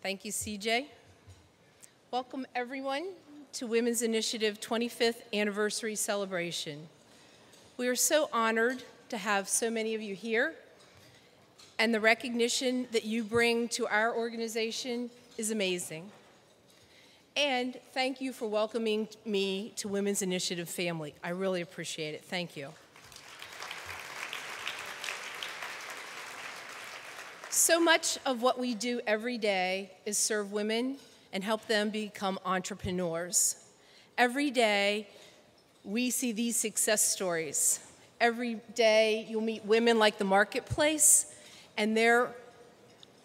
Thank you, CJ. Welcome, everyone, to Women's Initiative 25th Anniversary Celebration. We are so honored to have so many of you here, and the recognition that you bring to our organization is amazing. And thank you for welcoming me to Women's Initiative family. I really appreciate it. Thank you. So much of what we do every day is serve women and help them become entrepreneurs. Every day, we see these success stories. Every day, you'll meet women like the marketplace, and their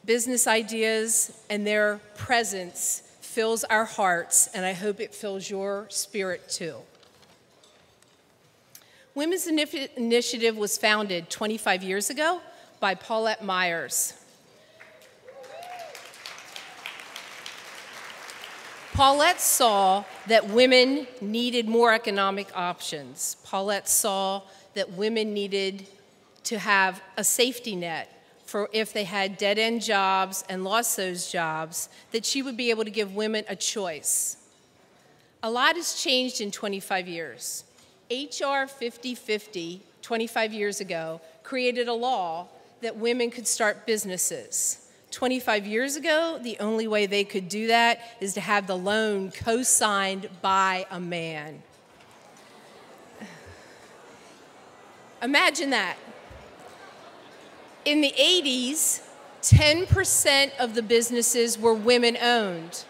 business ideas and their presence fills our hearts, and I hope it fills your spirit too. Women's Initiative was founded 25 years ago by Paulette Myers. Paulette saw that women needed more economic options. Paulette saw that women needed to have a safety net for if they had dead-end jobs and lost those jobs, that she would be able to give women a choice. A lot has changed in 25 years. HR 5050, 25 years ago, created a law that women could start businesses. 25 years ago, the only way they could do that is to have the loan co-signed by a man. Imagine that. In the 80s, 10% of the businesses were women-owned.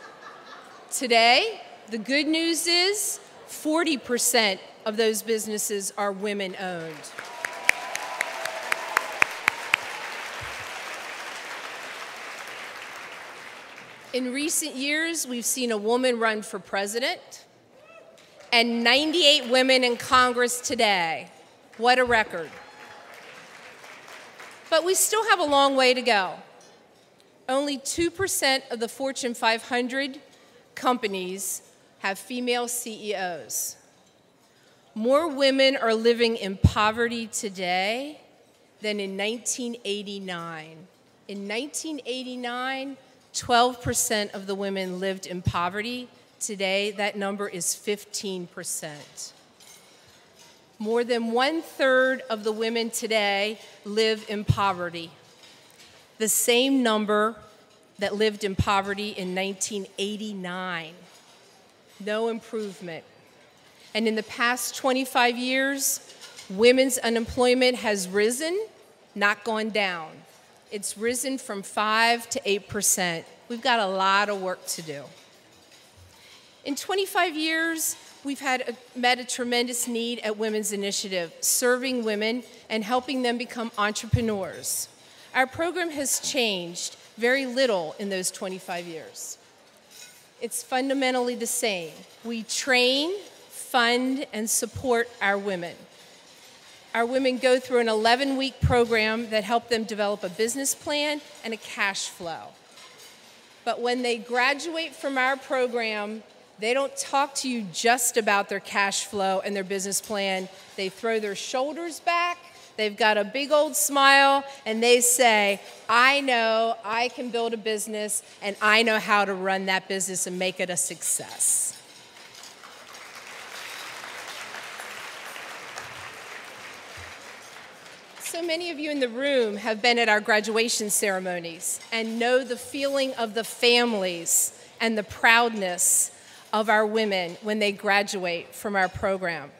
Today, the good news is 40% of those businesses are women-owned. In recent years, we've seen a woman run for president and 98 women in Congress today. What a record. But we still have a long way to go. Only 2% of the Fortune 500 companies have female CEOs. More women are living in poverty today than in 1989. In 1989, 12% of the women lived in poverty. Today, that number is 15%. More than 1/3 of the women today live in poverty, the same number that lived in poverty in 1989. No improvement. And in the past 25 years, women's unemployment has risen, not gone down. It's risen from 5 to 8%. We've got a lot of work to do. In 25 years, we've met a tremendous need at Women's Initiative, serving women and helping them become entrepreneurs. Our program has changed very little in those 25 years. It's fundamentally the same. We train, fund, and support our women. Our women go through an 11-week program that helps them develop a business plan and a cash flow. But when they graduate from our program, they don't talk to you just about their cash flow and their business plan. They throw their shoulders back, they've got a big old smile, and they say, I know I can build a business, and I know how to run that business and make it a success. So many of you in the room have been at our graduation ceremonies and know the feeling of the families and the proudness of our women when they graduate from our program.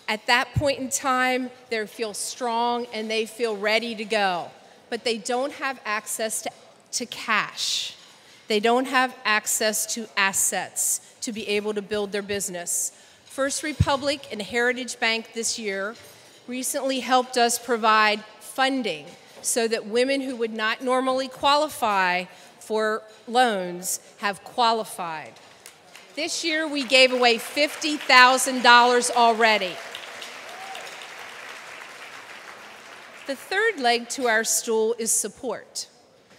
At that point in time, they feel strong and they feel ready to go, but they don't have access to cash. They don't have access to assets to be able to build their business. First Republic and Heritage Bank this year recently helped us provide funding so that women who would not normally qualify for loans have qualified. This year, we gave away $50,000 already. The third leg to our stool is support.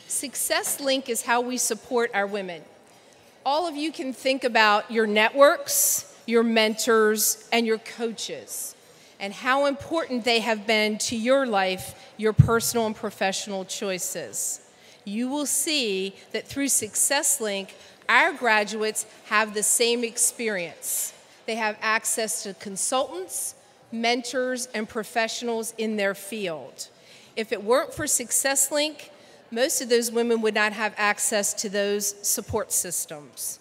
Success Link is how we support our women. All of you can think about your networks, your mentors, and your coaches, and how important they have been to your life, your personal and professional choices. you will see that through SuccessLink, our graduates have the same experience. They have access to consultants, mentors, and professionals in their field. If it weren't for SuccessLink, most of those women would not have access to those support systems.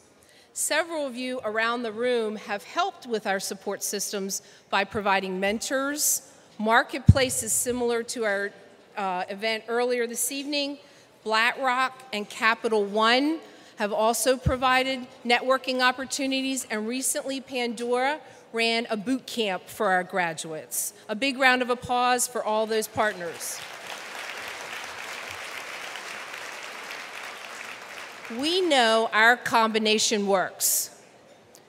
Several of you around the room have helped with our support systems by providing mentors, marketplaces similar to our event earlier this evening. BlackRock and Capital One have also provided networking opportunities, and recently Pandora ran a boot camp for our graduates. A big round of applause for all those partners. We know our combination works.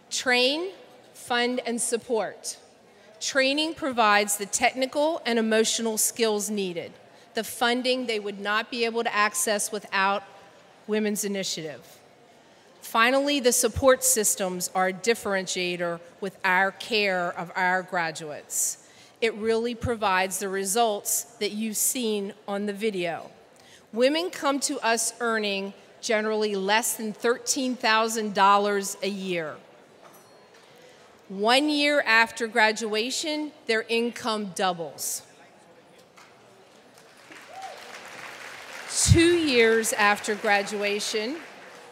Train, fund, and support. Training provides the technical and emotional skills needed, the funding they would not be able to access without Women's Initiative. Finally, the support systems are a differentiator with our care of our graduates. It really provides the results that you've seen on the video. Women come to us earning generally less than $13,000 a year. 1 year after graduation, their income doubles. 2 years after graduation,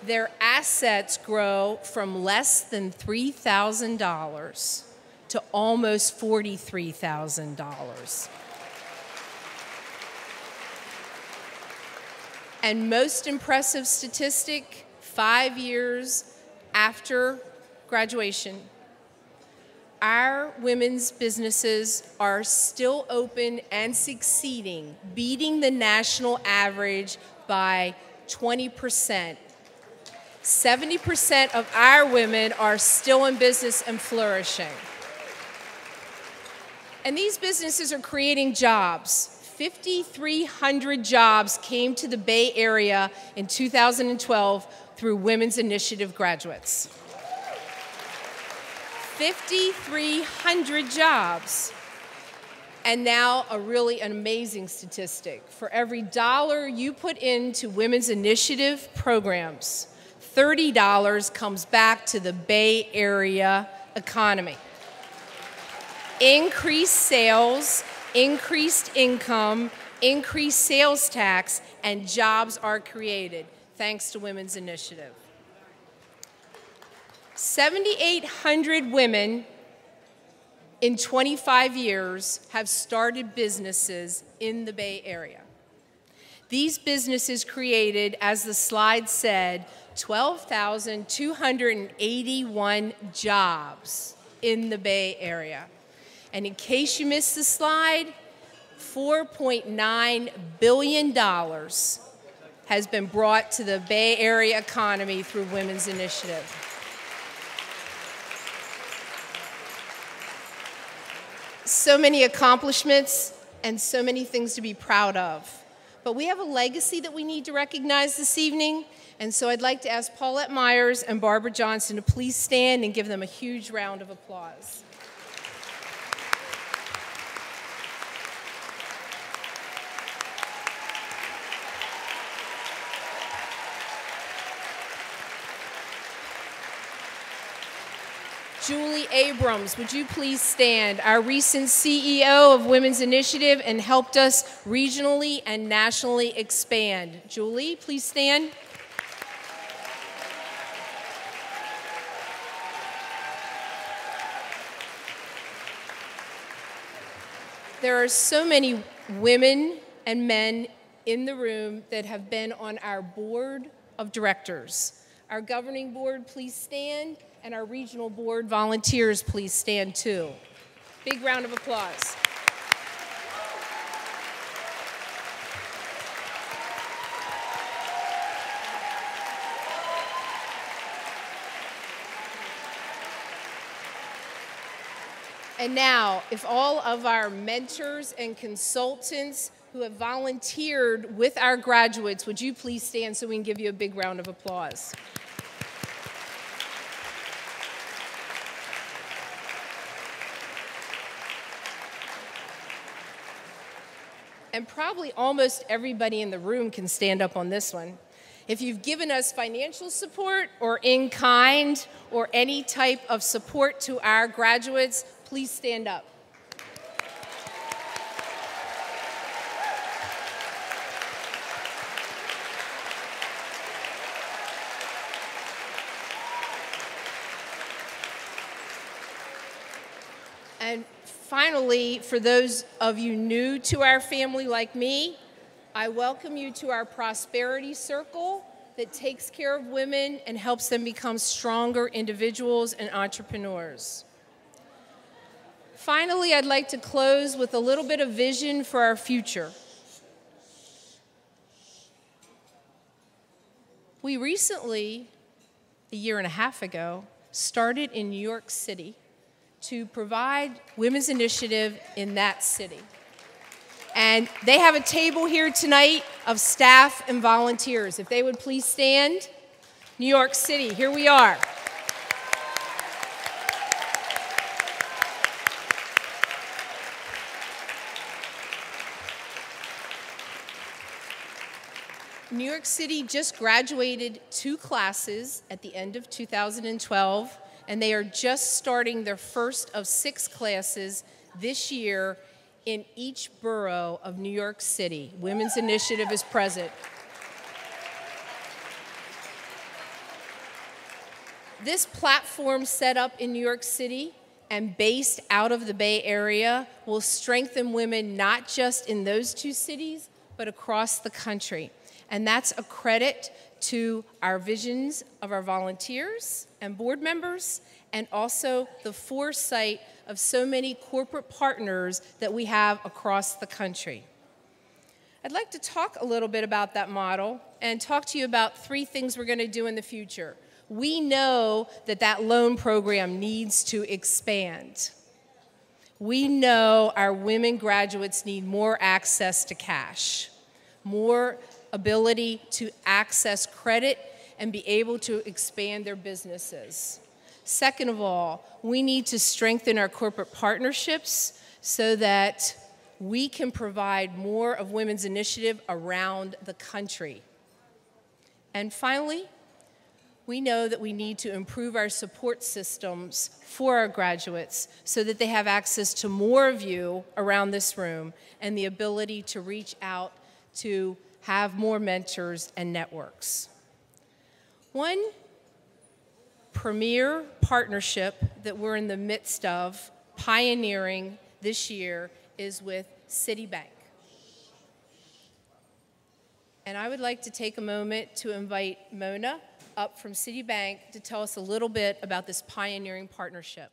their assets grow from less than $3,000 to almost $43,000. And most impressive statistic, 5 years after graduation, our women's businesses are still open and succeeding, beating the national average by 20%. 70% of our women are still in business and flourishing. And these businesses are creating jobs. 5,300 jobs came to the Bay Area in 2012 through Women's Initiative graduates. 5,300 jobs. And now an amazing statistic. For every dollar you put into Women's Initiative programs, $30 comes back to the Bay Area economy. Increased sales, increased income, increased sales tax, and jobs are created thanks to Women's Initiative. 7,800 women in 25 years have started businesses in the Bay Area. These businesses created, as the slide said, 12,281 jobs in the Bay Area. And in case you missed the slide, $4.9 billion has been brought to the Bay Area economy through Women's Initiative. So many accomplishments and so many things to be proud of. But we have a legacy that we need to recognize this evening, and so I'd like to ask Paulette Myers and Barbara Johnson to please stand and give them a huge round of applause. Julie Abrams, would you please stand? Our recent CEO of Women's Initiative and helped us regionally and nationally expand. Julie, please stand. There are so many women and men in the room that have been on our board of directors. Our governing board, please stand. And our regional board volunteers, please stand too. Big round of applause. And now, if all of our mentors and consultants who have volunteered with our graduates, would you please stand so we can give you a big round of applause. and probably almost everybody in the room can stand up on this one. If you've given us financial support or in kind or any type of support to our graduates, please stand up. And finally, for those of you new to our family like me, I welcome you to our Prosperity Circle that takes care of women and helps them become stronger individuals and entrepreneurs. Finally, I'd like to close with a little bit of vision for our future. We recently, a year and a half ago, started in New York City to provide women's initiative in that city. And they have a table here tonight of staff and volunteers. If they would please stand. New York City, here we are. New York City just graduated 2 classes at the end of 2012. And they are just starting their first of 6 classes this year in each borough of New York City. Women's Initiative is present. This platform set up in New York City and based out of the Bay Area will strengthen women not just in those 2 cities, but across the country. And that's a credit to our visions of our volunteers and board members, and also the foresight of so many corporate partners that we have across the country. I'd like to talk a little bit about that model and talk to you about 3 things we're going to do in the future. We know that that loan program needs to expand. We know our women graduates need more access to cash, more ability to access credit and be able to expand their businesses. Second of all, we need to strengthen our corporate partnerships so that we can provide more of women's initiative around the country. And finally, we know that we need to improve our support systems for our graduates so that they have access to more of you around this room and the ability to reach out to have more mentors and networks. One premier partnership that we're in the midst of pioneering this year is with Citibank. And I would like to take a moment to invite Mona up from Citibank to tell us a little bit about this pioneering partnership.